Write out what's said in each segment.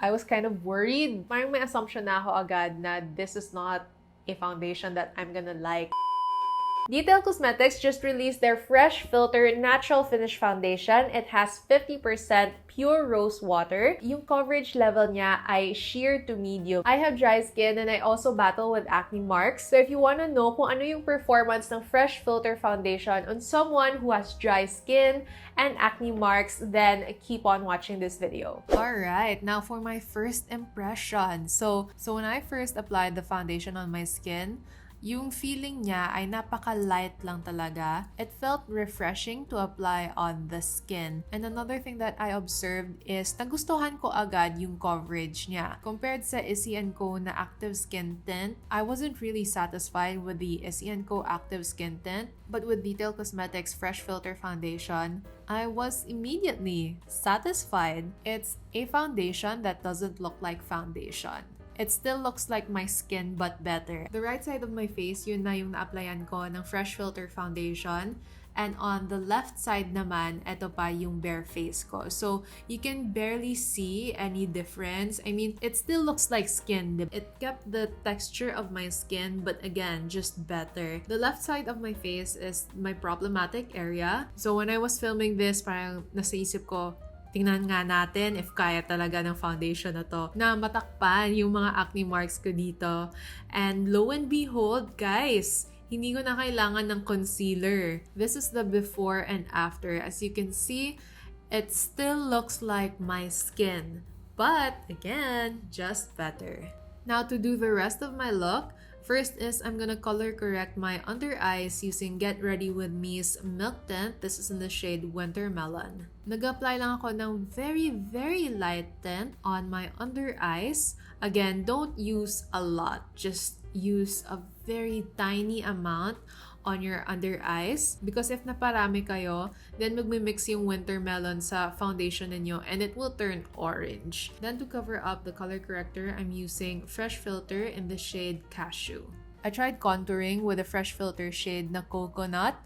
I was kind of worried. Parang may assumption na ako agad na this is not a foundation that I'm gonna like. Detail Cosmetics just released their Fresh Filter Natural Finish Foundation. It has 50% pure rose water. Yung coverage level niya ay sheer to medium. I have dry skin and I also battle with acne marks. So if you wanna know kung ano yung performance ng Fresh Filter Foundation on someone who has dry skin and acne marks, then keep on watching this video. Alright, now for my first impression. So when I first applied the foundation on my skin, yung feeling niya ay napaka-light lang talaga. It felt refreshing to apply on the skin. And another thing that I observed is nagustuhan ko agad yung coverage niya. Compared sa ACNE na Active Skin Tint, I wasn't really satisfied with the ACNE Active Skin Tint. But with Detail Cosmetics Fresh Filter Foundation, I was immediately satisfied. It's a foundation that doesn't look like foundation. It still looks like my skin but better. The right side of my face, yun na yung na-applyan ko ng Fresh Filter Foundation. And on the left side naman, ito pa yung bare face ko. So, you can barely see any difference. I mean, it still looks like skin. It kept the texture of my skin, but again, just better. The left side of my face is my problematic area. So, when I was filming this, parang nasa isip ko, tingnan nga natin if kaya talaga ng foundation na to na matakpan yung mga acne marks ko dito. And lo and behold, guys, hindi ko na kailangan ng concealer. This is the before and after. As you can see, it still looks like my skin. But, again, just better. Now, to do the rest of my look, first is I'm gonna color correct my under eyes using Get Ready With Me's Milk Tint. This is in the shade Winter Melon. Nag-apply lang ako ng very, very light tint on my under eyes. Again, don't use a lot. Just use a very tiny amount on your under eyes. Because if naparami kayo, then magmimix yung Winter Melon sa foundation ninyo and it will turn orange. Then to cover up the color corrector, I'm using Fresh Filter in the shade Cashew. I tried contouring with a Fresh Filter shade na Coconut.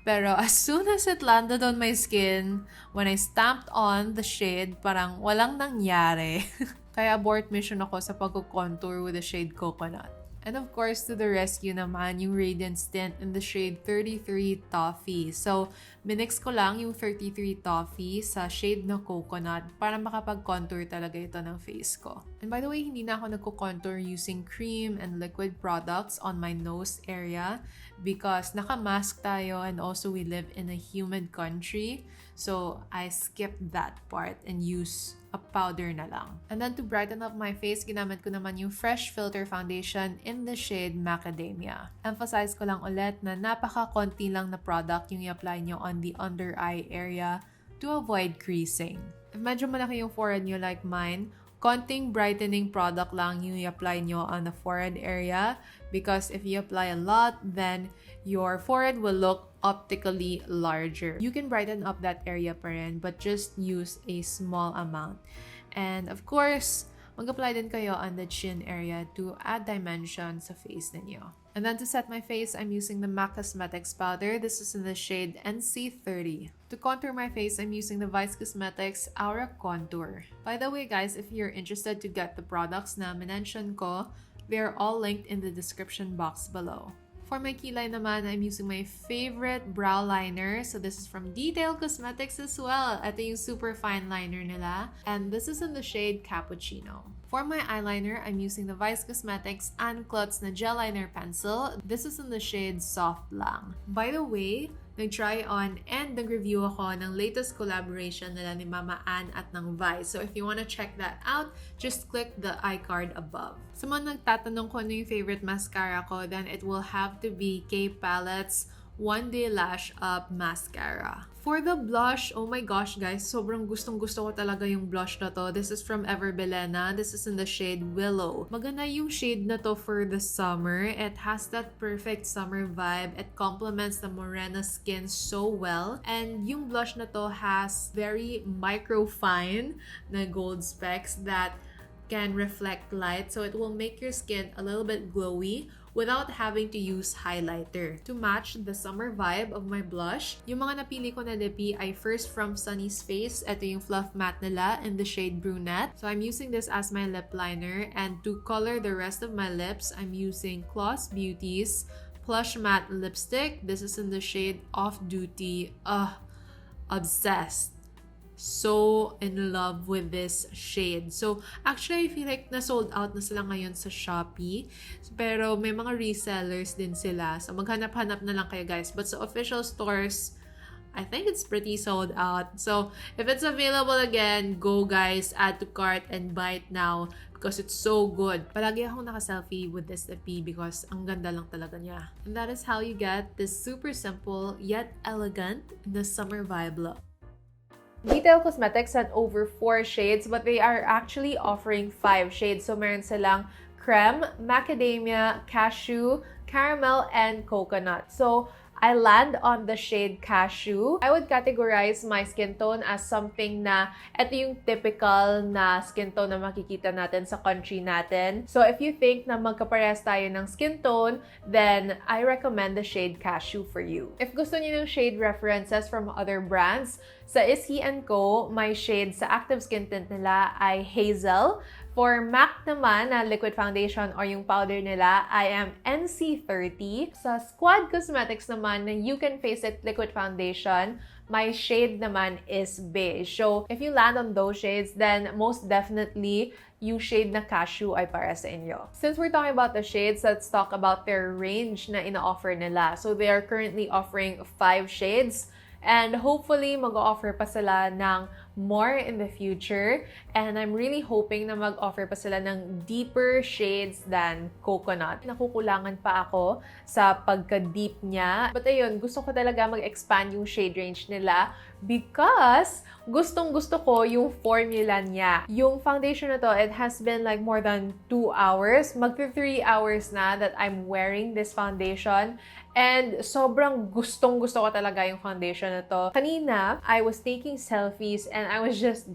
Pero as soon as it landed on my skin, when I stamped on the shade, parang walang nangyari. Kaya abort mission ako sa pag-contour with the shade Coconut. And of course, to the rescue naman, yung Radiance Tint in the shade 33 Toffee. So, minix ko lang yung 33 Toffee sa shade na Coconut para makapag-contour talaga ito ng face ko. And by the way, hindi na ako nagko-contour using cream and liquid products on my nose area because naka-mask tayo and also we live in a humid country. So, I skipped that part and use a powder na lang. And then to brighten up my face, ginamit ko naman yung Fresh Filter Foundation in the shade Macadamia. Emphasize ko lang ulit na napaka-konti lang na product yung i-apply nyo on the under eye area to avoid creasing. If medyo malaki yung forehead nyo like mine, konting brightening product lang yung i-apply nyo on the forehead area because if you apply a lot, then your forehead will look optically larger. You can brighten up that area pa rin, but just use a small amount. And of course, mag-apply din kayo on the chin area to add dimension sa face ninyo. And then to set my face, I'm using the MAC Cosmetics powder. This is in the shade NC30. To contour my face, I'm using the Vice Cosmetics Awra Contour. By the way, guys, if you're interested to get the products na minention ko, they're all linked in the description box below. For my kilay naman, I'm using my favorite brow liner. So this is from Detail Cosmetics as well. Ito yung Superfine liner nila. And this is in the shade Cappuccino. For my eyeliner, I'm using the Vice Cosmetics Kloss na gel liner pencil. This is in the shade Soft Lang. By the way, nag-try on and nag-review ako ng latest collaboration nila ni Mama Ann at ng Vice. So if you wanna check that out, just click the iCard above. Sa mga nagtatanong ko ano yung favorite mascara ko, then it will have to be K Palette's One Day Lash Up Mascara. For the blush, oh my gosh guys, sobrang gustong-gusto ko talaga yung blush na to. This is from Ever Belena. This is in the shade Willow. Maganda yung shade na to for the summer. It has that perfect summer vibe. It complements the morena skin so well. And yung blush na to has very micro fine na gold specks that can reflect light, so it will make your skin a little bit glowy without having to use highlighter. To match the summer vibe of my blush, yung mga napili ko na lippy ay first from Sunny's Face. Ito yung Fluff Matte nila in the shade Brunette. So I'm using this as my lip liner, and to color the rest of my lips, I'm using Kloss Beauty's Plushmatte lipstick. This is in the shade Off Duty. Obsessed. So in love with this shade. So actually, I feel like na-sold out na sila ngayon sa Shopee. Pero may mga resellers din sila. So maghanap-hanap na lang kayo, guys. But sa official stores, I think it's pretty sold out. So if it's available again, go guys, add to cart and buy it now because it's so good. Palagi akong naka-selfie with this lippy because ang ganda lang talaga niya. And that is how you get this super simple yet elegant in the summer vibe look. Detail Cosmetics had over 4 shades, but they are actually offering 5 shades. So meron silang creme, macadamia, cashew, caramel, and coconut. So I land on the shade cashew. I would categorize my skin tone as something na ito yung typical na skin tone na makikita natin sa country natin. So if you think na magkaparehas tayo ng skin tone, then I recommend the shade cashew for you. If gusto niyo ng shade references from other brands, sa ACNE, my shade sa active skin tint nila ay hazel. For MAC naman na liquid foundation or yung powder nila, I am NC30. Sa Squad Cosmetics naman na You Can Face It liquid foundation, my shade naman is beige. So if you land on those shades, then most definitely yung shade na cashew ay para sa inyo. Since we're talking about the shades, let's talk about their range na ina-offer nila. So they are currently offering 5 shades. And hopefully, mag-offer pa sila ng more in the future. And I'm really hoping na mag-offer pa sila ng deeper shades than coconut. Nakukulangan pa ako sa pagka-deep niya. But ayun, gusto ko talaga mag-expand yung shade range nila because gustong-gusto ko yung formula niya. Yung foundation na to, it has been like more than 2 hours. Magti 3 hours na that I'm wearing this foundation. And sobrang gustong-gusto ko talaga yung foundation na to. Kanina, I was taking selfies and I was just,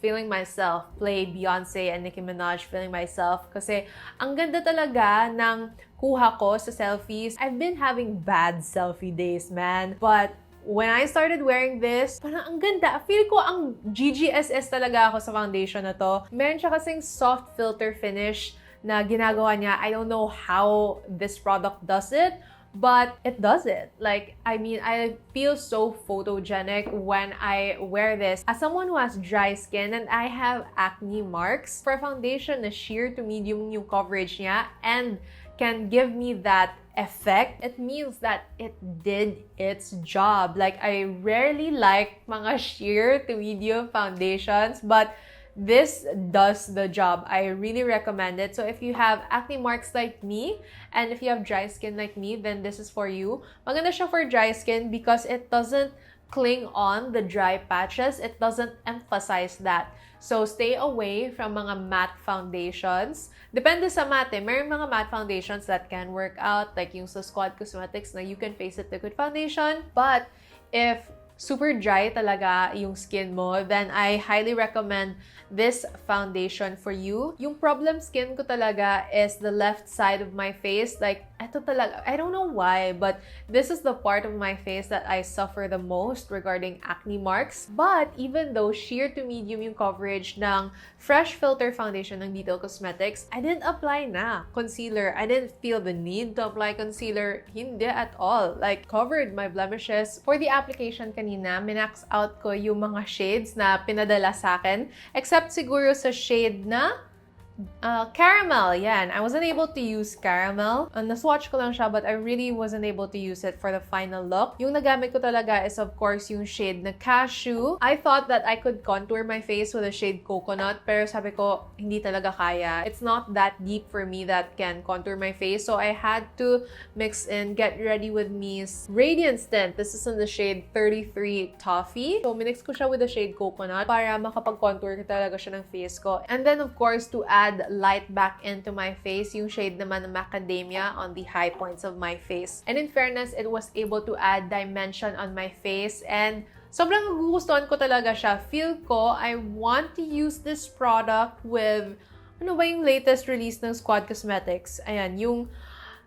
feeling myself. Play Beyonce and Nicki Minaj, feeling myself. Kasi ang ganda talaga ng kuha ko sa selfies. I've been having bad selfie days, man. But when I started wearing this, parang ang ganda. Feel ko ang GGSS talaga ako sa foundation na to. Meron siya kasing soft filter finish na ginagawa niya. I don't know how this product does it, but it does it. Like, I mean, I feel so photogenic when I wear this. As someone who has dry skin and I have acne marks, for a foundation na sheer to medium yung coverage niya and can give me that effect, it means that it did its job. Like, I rarely like mga sheer to medium foundations, but this does the job. I really recommend it. So if you have acne marks like me, and if you have dry skin like me, then this is for you. Maganda siya for dry skin because it doesn't cling on the dry patches. It doesn't emphasize that. So stay away from mga matte foundations. Depende sa matte. Mayroon mga matte foundations that can work out, like yung sa Squad Cosmetics na You Can Face It liquid foundation. But if super dry talaga yung skin mo, then I highly recommend this foundation for you. Yung problem skin ko talaga is the left side of my face. Like, eto talaga, I don't know why, but this is the part of my face that I suffer the most regarding acne marks. But even though sheer to medium yung coverage ng Fresh Filter Foundation ng Detail Cosmetics, I didn't apply na concealer. I didn't feel the need to apply concealer. Hindi at all. Like, covered my blemishes. For the application kanina, minax out ko yung mga shades na pinadala sa akin. Except siguro sa shade na caramel. Yan. I wasn't able to use caramel. Naswatch ko lang siya, but I really wasn't able to use it for the final look. Yung nagamit ko talaga is, of course, yung shade na cashew. I thought that I could contour my face with a shade coconut, pero sabi ko, hindi talaga kaya. It's not that deep for me that can contour my face, so I had to mix in Get Ready With Me's Radiance Tint. This is in the shade 33 Toffee. So, minix ko siya with the shade coconut para makapag-contour talaga siya ng face ko. And then, of course, to add light back into my face, yung shade naman ng macadamia on the high points of my face. And in fairness, it was able to add dimension on my face and sobrang gugustuhan ko talaga siya. Feel ko, I want to use this product with Ano ba yung latest release ng Squad Cosmetics? Ayan, yung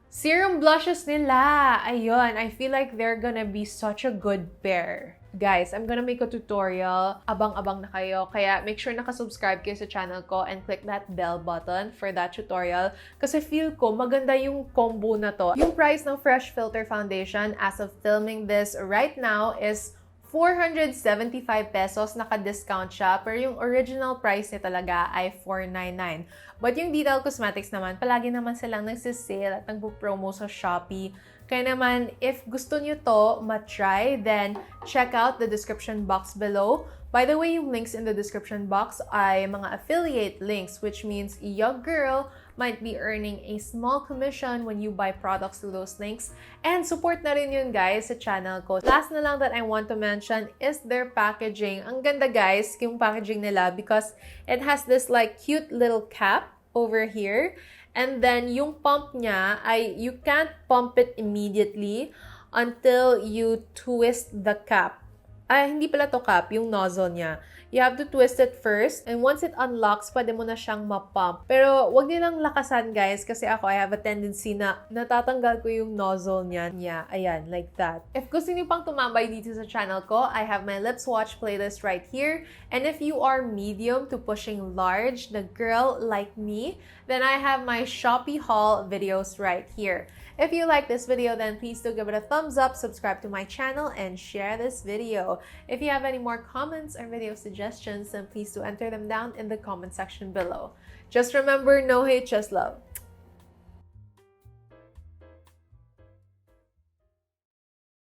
serum blushes nila. Ayun, I feel like they're gonna be such a good pair. Guys, I'm gonna make a tutorial. Abang-abang na kayo. Kaya make sure nakasubscribe kayo sa channel ko and click that bell button for that tutorial. Kasi feel ko maganda yung combo na to. Yung price ng Fresh Filter Foundation as of filming this right now is 475 pesos, naka-discount siya, pero yung original price niya talaga ay 499. But yung Detail Cosmetics naman, palagi naman silang nagsisale at nagpo-promo sa Shopee. Kaya naman, if gusto nyo to matry, then check out the description box below. By the way, yung links in the description box ay mga affiliate links, which means your girl might be earning a small commission when you buy products through those links. And support na rin yun, guys, sa channel ko. Last na lang that I want to mention is their packaging. Ang ganda, guys, yung packaging nila because it has this like cute little cap over here. And then yung pump niya ay you can't pump it immediately until you twist the cap. Ay, hindi pala to cap, yung nozzle niya. You have to twist it first, and once it unlocks, pwede mo na siyang mapump. Pero wag nilang lakasan, guys, kasi ako, I have a tendency na natatanggal ko yung nozzle niya. Yeah, ayan, like that. If gusto niyo pang tumambay dito sa channel ko, I have my Let's Watch playlist right here. And if you are medium to pushing large, the girl like me, then I have my Shopee haul videos right here. If you like this video, then please do give it a thumbs up, subscribe to my channel, and share this video. If you have any more comments or video suggestions, then please do enter them down in the comment section below. Just remember, no hate, just love.